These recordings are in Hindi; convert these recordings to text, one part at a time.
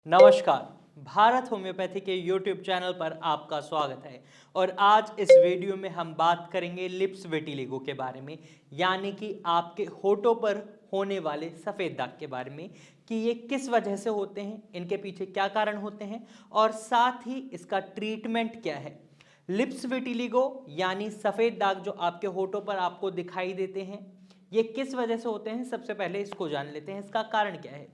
नमस्कार। भारत होम्योपैथी के यूट्यूब चैनल पर आपका स्वागत है और आज इस वीडियो में हम बात करेंगे लिप्स विटिलिगो के बारे में, यानी कि आपके होठों पर होने वाले सफ़ेद दाग के बारे में कि ये किस वजह से होते हैं, इनके पीछे क्या कारण होते हैं और साथ ही इसका ट्रीटमेंट क्या है। लिप्स विटिलिगो यानी सफ़ेद दाग जो आपके होठों पर आपको दिखाई देते हैं, ये किस वजह से होते हैं। सबसे पहले इसको जान लेते हैं, इसका कारण क्या है।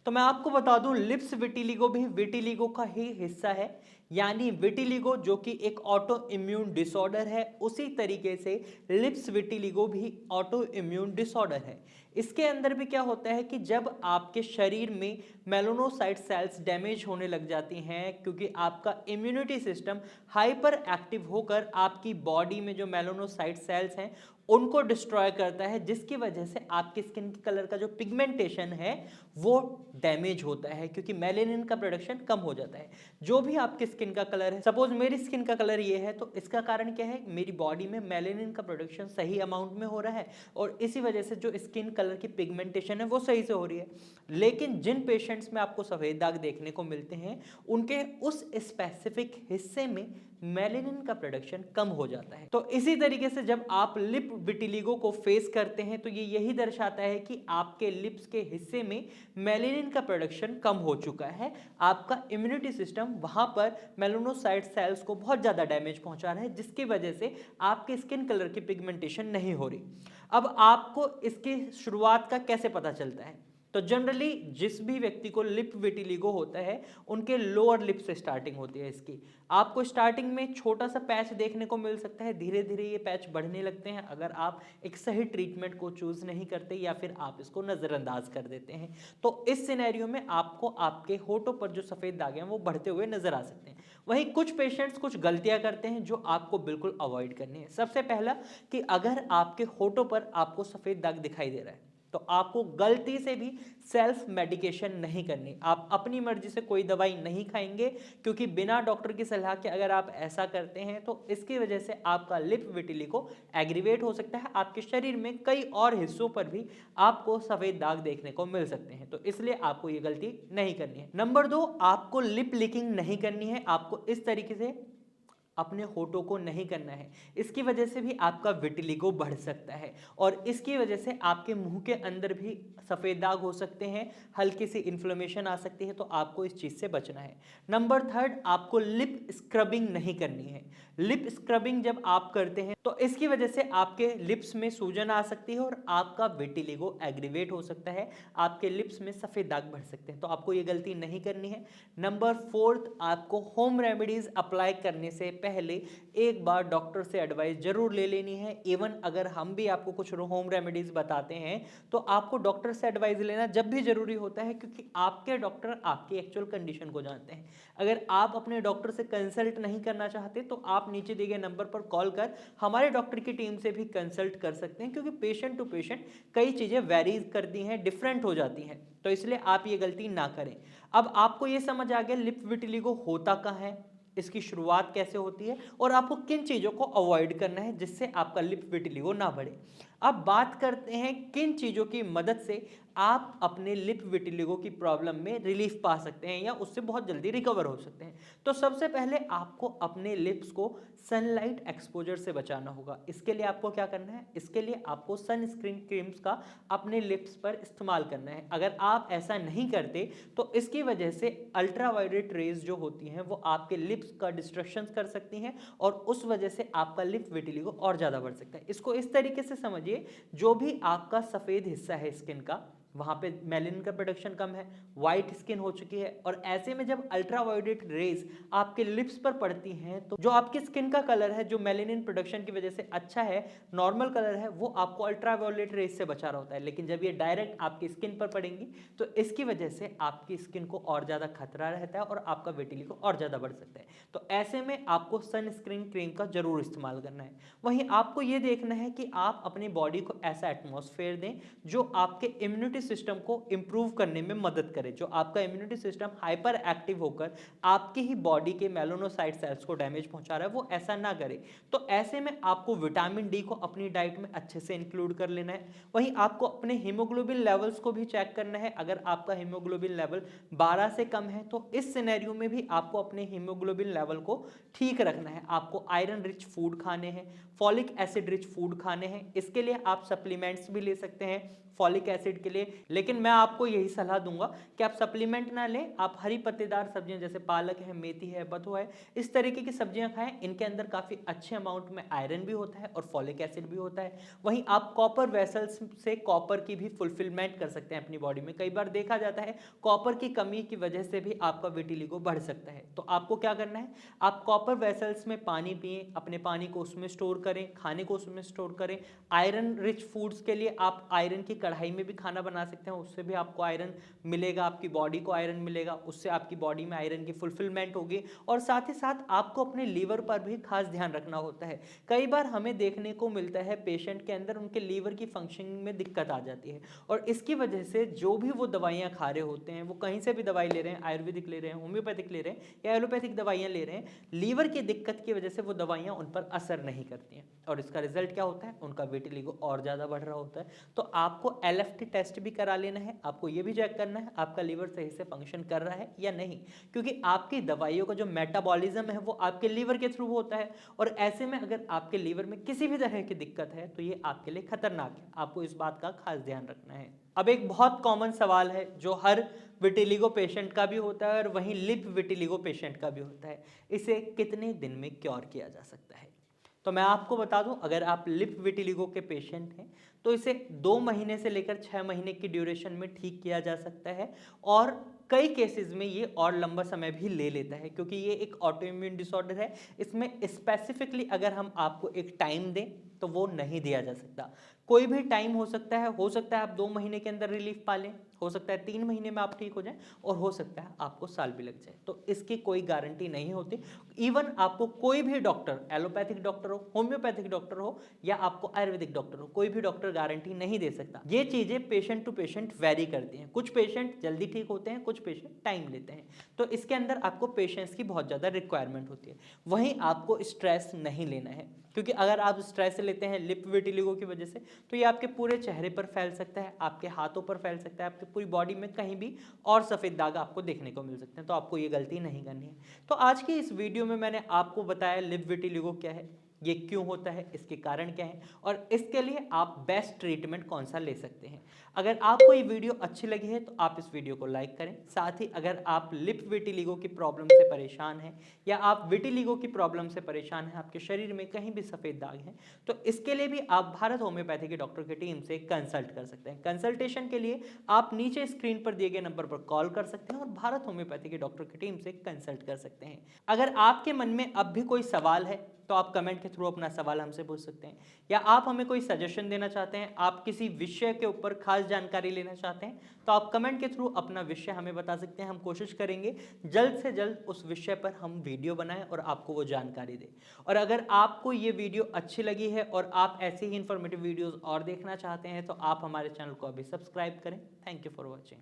तो मैं आपको बता दूं, लिप्स विटिलिगो भी विटिलिगो का ही हिस्सा है, यानी विटिलिगो जो कि एक ऑटो इम्यून डिसऑर्डर है, उसी तरीके से लिप्स विटिलिगो भी ऑटो इम्यून डिसऑर्डर है। इसके अंदर भी क्या होता है कि जब आपके शरीर में मेलानोसाइट सेल्स डैमेज होने लग जाती हैं, क्योंकि आपका इम्यूनिटी सिस्टम हाइपर एक्टिव होकर आपकी बॉडी में जो मेलानोसाइट सेल्स हैं उनको डिस्ट्रॉय करता है, जिसकी वजह से आपकी स्किन की कलर का जो पिगमेंटेशन है वो डैमेज होता है, क्योंकि मेलेनिन का प्रोडक्शन कम हो जाता है। जो भी आपकी स्किन का कलर है, सपोज मेरी स्किन का कलर ये है, तो इसका कारण क्या है, मेरी बॉडी में मेलेनिन का प्रोडक्शन सही अमाउंट में हो रहा है और इसी वजह से जो स्किन कलर की पिगमेंटेशन है वो सही से हो रही है। लेकिन जिन पेशेंट्स में आपको सफ़ेद दाग देखने को मिलते हैं, उनके उस स्पेसिफिक हिस्से में मेलेनिन का प्रोडक्शन कम हो जाता है। तो इसी तरीके से जब आप लिप विटिलिगो को फेस करते हैं तो ये यही दर्शाता है कि आपके लिप्स के हिस्से में मेलेनिन का प्रोडक्शन कम हो चुका है। आपका इम्यूनिटी सिस्टम वहां पर मेलानोसाइट सेल्स को बहुत ज़्यादा डैमेज पहुंचा रहा है, जिसकी वजह से आपके स्किन कलर की पिगमेंटेशन नहीं हो रही। अब आपको इसकी शुरुआत का कैसे पता चलता है। तो जनरली जिस भी व्यक्ति को लिप विटिलिगो होता है, उनके लोअर लिप से स्टार्टिंग होती है इसकी। आपको स्टार्टिंग में छोटा सा पैच देखने को मिल सकता है, धीरे धीरे ये पैच बढ़ने लगते हैं अगर आप एक सही ट्रीटमेंट को चूज नहीं करते या फिर आप इसको नज़रअंदाज कर देते हैं। तो इस सिनेरियो में आपको आपके होठों पर जो सफ़ेद दाग हैं वो बढ़ते हुए नजर आ सकते हैं। वहीं कुछ पेशेंट्स कुछ गलतियां करते हैं जो आपको बिल्कुल अवॉइड करनी है। सबसे पहला कि अगर आपके होठों पर आपको सफ़ेद दाग दिखाई दे रहा है तो आपको गलती से भी सेल्फ मेडिकेशन नहीं करनी। आप अपनी मर्जी से कोई दवाई नहीं खाएंगे, क्योंकि बिना डॉक्टर की सलाह के अगर आप ऐसा करते हैं तो इसकी वजह से आपका लिप विटिलिगो एग्रीवेट हो सकता है। आपके शरीर में कई और हिस्सों पर भी आपको सफ़ेद दाग देखने को मिल सकते हैं, तो इसलिए आपको ये गलती नहीं करनी है। नंबर 2, आपको लिप लिकिंग नहीं करनी है। आपको इस तरीके से अपने होठों को नहीं करना है, इसकी वजह से भी आपका विटिलिगो बढ़ सकता है और इसकी वजह से आपके मुंह के अंदर भी सफ़ेद दाग हो सकते हैं, हल्की सी इन्फ्लेमेशन आ सकती है, तो आपको इस चीज़ से बचना है। नंबर 3, आपको लिप स्क्रबिंग नहीं करनी है। लिप स्क्रबिंग जब आप करते हैं तो इसकी वजह से आपके लिप्स में सूजन आ सकती है और आपका विटिलिगो एग्रीवेट हो सकता है, आपके लिप्स में सफ़ेद दाग बढ़ सकते हैं, तो आपको ये गलती नहीं करनी है। नंबर 4, आपको होम रेमेडीज़ अप्लाई करने से पहले एक बार डॉक्टर से एडवाइस जरूर ले लेनी है। इवन अगर हम भी आपको कुछ होम रेमेडीज बताते हैं तो आपको डॉक्टर से एडवाइस लेना जब भी जरूरी होता है, क्योंकि आपके डॉक्टर आपकी एक्चुअल कंडीशन को जानते हैं। अगर आप अपने डॉक्टर से कंसल्ट नहीं करना चाहते तो आप नीचे दिए गए नंबर पर कॉल कर हमारे डॉक्टर की टीम से भी कंसल्ट कर सकते हैं, क्योंकि पेशेंट टू पेशेंट कई चीज़ें वेरीज करती हैं, डिफरेंट हो जाती हैं, तो इसलिए आप ये गलती ना करें। अब आपको ये समझ आ गया लिप विटिलिगो होता कहाँ है, इसकी शुरुआत कैसे होती है और आपको किन चीज़ों को अवॉइड करना है जिससे आपका लिप विटिलिगो ना बढ़े। अब बात करते हैं किन चीज़ों की मदद से आप अपने लिप विटिलिगो की प्रॉब्लम में रिलीफ पा सकते हैं या उससे बहुत जल्दी रिकवर हो सकते हैं। तो सबसे पहले आपको अपने लिप्स को सनलाइट एक्सपोजर से बचाना होगा। इसके लिए आपको क्या करना है, इसके लिए आपको सनस्क्रीन क्रीम्स का अपने लिप्स पर इस्तेमाल करना है। अगर आप ऐसा नहीं करते तो इसकी वजह से अल्ट्रावायलेट रेज जो होती हैं वो आपके लिप्स का डिस्ट्रक्शन कर सकती हैं और उस वजह से आपका लिप विटिलिगो और ज़्यादा बढ़ सकता है। इसको इस तरीके से समझिए, जो भी आपका सफ़ेद हिस्सा है स्किन का, वहाँ पे मेलानिन का प्रोडक्शन कम है, वाइट स्किन हो चुकी है, और ऐसे में जब अल्ट्रावायलेट रेज आपके लिप्स पर पड़ती हैं तो जो आपकी स्किन का कलर है, जो मेलानिन प्रोडक्शन की वजह से अच्छा है, नॉर्मल कलर है, वो आपको अल्ट्रावायलेट रेज से बचा रहा होता है। लेकिन जब ये डायरेक्ट आपकी स्किन पर पड़ेंगी तो इसकी वजह से आपकी स्किन को और ज़्यादा खतरा रहता है और आपका विटिलिगो और ज़्यादा बढ़ सकता है। तो ऐसे में आपको सनस्क्रीन क्रीम का जरूर इस्तेमाल करना है। वहीं आपको ये देखना है कि आप अपनी बॉडी को ऐसा एटमॉस्फेयर दें जो आपके इम्यूनिटी सिस्टम को इंप्रूव करने में मदद करे, जो आपका इम्यूनिटी सिस्टम हाइपर एक्टिव होकर आपकी ही बॉडी के मेलानोसाइट सेल्स को डैमेज पहुंचा रहा है, वो ऐसा ना करे। तो ऐसे में आपको विटामिन डी को अपनी डाइट में अच्छे से इंक्लूड कर लेना है। वहीं आपको अपने हीमोग्लोबिन लेवल्स को भी चेक करना है। अगर आपका हीमोग्लोबिन लेवल 12 से कम है तो इस सिनेरियो में भी आपको अपने हीमोग्लोबिन लेवल को ठीक रखना है। आपको आयरन रिच फूड खाने हैं, फॉलिक एसिड रिच फूड खाने हैं। इसके लिए आप सप्लीमेंट्स भी ले सकते हैं फॉलिक एसिड के लिए, लेकिन मैं आपको यही सलाह दूंगा कि आप सप्लीमेंट ना लें, आप हरी पत्तेदार सब्जियां जैसे पालक है, मेथी है, बथुआ है, इस तरीके की सब्जियां खाएं। इनके अंदर काफ़ी अच्छे अमाउंट में आयरन भी होता है और फॉलिक एसिड भी होता है। वहीं आप कॉपर वेसल्स से कॉपर की भी फुलफिलमेंट कर सकते हैं अपनी बॉडी में। कई बार देखा जाता है कॉपर की कमी की वजह से भी आपका विटिलिगो बढ़ सकता है। तो आपको क्या करना है, आप कॉपर वेसल्स में पानी पिएं, अपने पानी को उसमें स्टोर करें, खाने को उसमें स्टोर करें। आयरन रिच फूड्स के लिए आप आयरन की कढ़ाई में भी खाना बना सकते हैं, उससे भी आपको आयरन मिलेगा, आपकी बॉडी को आयरन मिलेगा, उससे आपकी बॉडी में आयरन की फुलफिलमेंट होगी। और साथ ही साथ आपको अपने लीवर पर भी खास ध्यान रखना होता है। कई बार हमें देखने को मिलता है पेशेंट के अंदर उनके लीवर की फंक्शनिंग में दिक्कत आ जाती है, और इसकी वजह से जो भी वो दवाइयाँ खा रहे होते हैं, वो कहीं से भी दवाई ले रहे हैं, आयुर्वेदिक ले रहे हैं, होम्योपैथिक ले रहे हैं या एलोपैथिक दवाइयाँ ले रहे हैं, लीवर की दिक्कत की वजह से वो दवाइयाँ उन पर असर नहीं करती हैं, और इसका रिजल्ट क्या होता है, उनका विटिलिगो और ज़्यादा बढ़ रहा होता है। तो आपको LFT टेस्ट भी करा लेना है। आपको ये भी चेक करना है आपका लीवर सही से फंक्शन कर रहा है या नहीं, क्योंकि आपकी दवाइयों का जो मेटाबॉलिज्म है वो आपके लीवर के थ्रू होता है, और ऐसे में अगर आपके लीवर में किसी भी तरह की दिक्कत है तो ये आपके लिए खतरनाक है। आपको इस बात का खास ध्यान रखना है। अब एक बहुत कॉमन सवाल है जो हर विटिलिगो पेशेंट का भी होता है और वहीं लिप विटिलिगो पेशेंट का भी होता है, इसे कितने दिन में क्योर किया जा सकता है। तो मैं आपको बता दूं, अगर आप लिप विटिलिगो के पेशेंट हैं तो इसे 2 महीने से लेकर 6 महीने की ड्यूरेशन में ठीक किया जा सकता है, और कई केसेस में ये और लंबा समय भी ले लेता है, क्योंकि ये एक ऑटोइम्यून डिसऑर्डर है। इसमें स्पेसिफिकली अगर हम आपको एक टाइम दें तो वो नहीं दिया जा सकता। कोई भी टाइम हो सकता है आप 2 महीने के अंदर रिलीफ पा लें, हो सकता है 3 महीने में आप ठीक हो जाएं, और हो सकता है आपको साल भी लग जाए। तो इसकी कोई गारंटी नहीं होती। इवन आपको कोई भी डॉक्टर, एलोपैथिक डॉक्टर हो, होम्योपैथिक डॉक्टर हो या आपको आयुर्वेदिक डॉक्टर हो, कोई भी डॉक्टर गारंटी नहीं दे सकता। ये चीजें पेशेंट टू पेशेंट वेरी करती हैं। कुछ पेशेंट जल्दी ठीक होते हैं, कुछ पेशेंट टाइम लेते हैं। तो इसके अंदर आपको पेशेंस की बहुत ज्यादा रिक्वायरमेंट होती है। वहीं आपको स्ट्रेस नहीं लेना है, क्योंकि अगर आप स्ट्रेस लेते हैं लिप विटिलिगो की वजह से तो ये आपके पूरे चेहरे पर फैल सकता है, आपके हाथों पर फैल सकता है, आपकी पूरी बॉडी में कहीं भी और सफ़ेद दाग आपको देखने को मिल सकते हैं। तो आपको ये गलती नहीं करनी है। तो आज की इस वीडियो में मैंने आपको बताया लिप विटिलिगो क्या है, ये क्यों होता है, इसके कारण क्या है, और इसके लिए आप बेस्ट ट्रीटमेंट कौन सा ले सकते हैं। अगर आपको ये वीडियो अच्छी लगी है तो आप इस वीडियो को लाइक करें। साथ ही अगर आप लिप विटिलिगो की प्रॉब्लम से परेशान हैं या आप विटिलिगो की प्रॉब्लम से परेशान हैं, आपके शरीर में कहीं भी सफ़ेद दाग हैं, तो इसके लिए भी आप भारत होम्योपैथी के डॉक्टर की टीम से कंसल्ट कर सकते हैं। कंसल्टेशन के लिए आप नीचे स्क्रीन पर दिए गए नंबर पर कॉल कर सकते हैं और भारत होम्योपैथी के डॉक्टर की टीम से कंसल्ट कर सकते हैं। अगर आपके मन में अब भी कोई सवाल है तो आप कमेंट के थ्रू अपना सवाल हमसे पूछ सकते हैं, या आप हमें कोई सजेशन देना चाहते हैं, आप किसी विषय के ऊपर खास जानकारी लेना चाहते हैं, तो आप कमेंट के थ्रू अपना विषय हमें बता सकते हैं। हम कोशिश करेंगे जल्द से जल्द उस विषय पर हम वीडियो बनाएं और आपको वो जानकारी दें। और अगर आपको ये वीडियो अच्छी लगी है और आप ऐसे ही इंफॉर्मेटिव वीडियोस और देखना चाहते हैं तो आप हमारे चैनल को अभी सब्सक्राइब करें। Thank you for watching.